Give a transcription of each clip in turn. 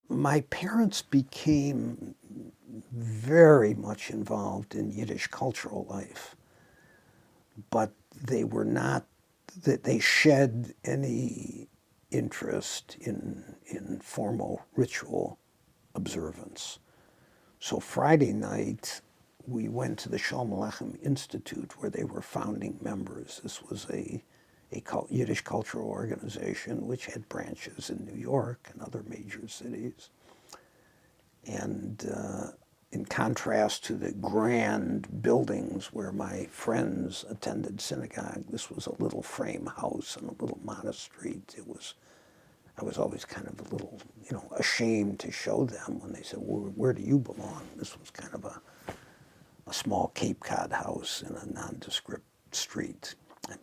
My parents became very much involved in Yiddish cultural life, but they were not, that they shed any interest in formal ritual observance. So Friday night, we went to the Sholem Aleichem Institute where they were founding members. This was a Yiddish cultural organization which had branches in New York and other major cities. And in contrast to the grand buildings where my friends attended synagogue, this was a little frame house on a little modest street. I was always kind of a little, ashamed to show them when they said, well, where do you belong? This was kind of a small Cape Cod house in a nondescript street.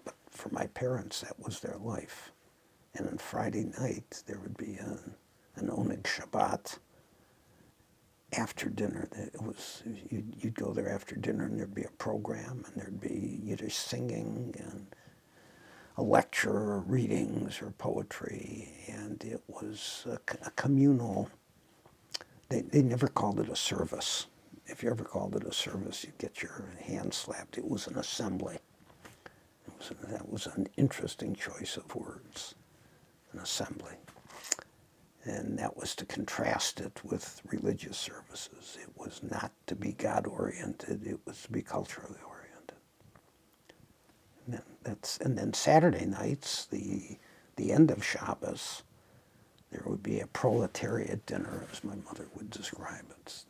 But for my parents, that was their life. And on Friday night, there would be an Oneg Shabbat after dinner. You'd go there after dinner and there'd be a program and there'd be Yiddish singing and a lecture or readings or poetry, and it was a communal. They never called it a service. If you ever called it a service, you'd get your hand slapped. It was an assembly. That was an interesting choice of words, an assembly. And that was to contrast it with religious services. It was not to be God-oriented, it was to be culturally oriented. And then Saturday nights, the end of Shabbos, there would be a proletariat dinner, as my mother would describe it.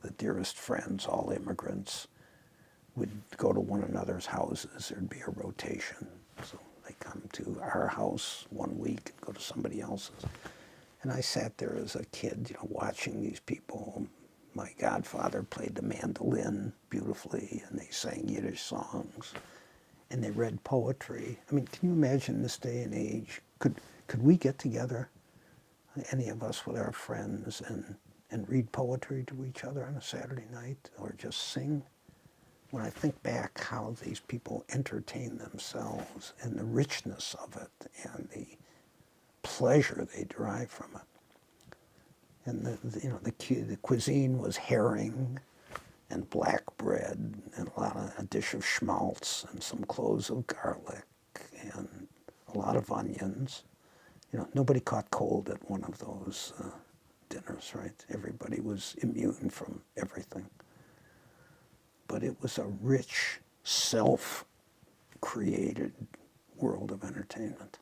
The dearest friends, all immigrants, would go to one another's houses. There'd be a rotation. So they come to our house one week and go to somebody else's. And I sat there as a kid, watching these people. My godfather played the mandolin beautifully, and they sang Yiddish songs, and they read poetry. I mean, can you imagine this day and age? Could we get together, any of us with our friends, and read poetry to each other on a Saturday night, or just sing? When I think back how these people entertain themselves and the richness of it and the pleasure they derive from it. And the cuisine was herring and black bread and a dish of schmaltz and some cloves of garlic and a lot of onions. Nobody caught cold at one of those dinners, right? Everybody was immune from everything. But it was a rich, self-created world of entertainment.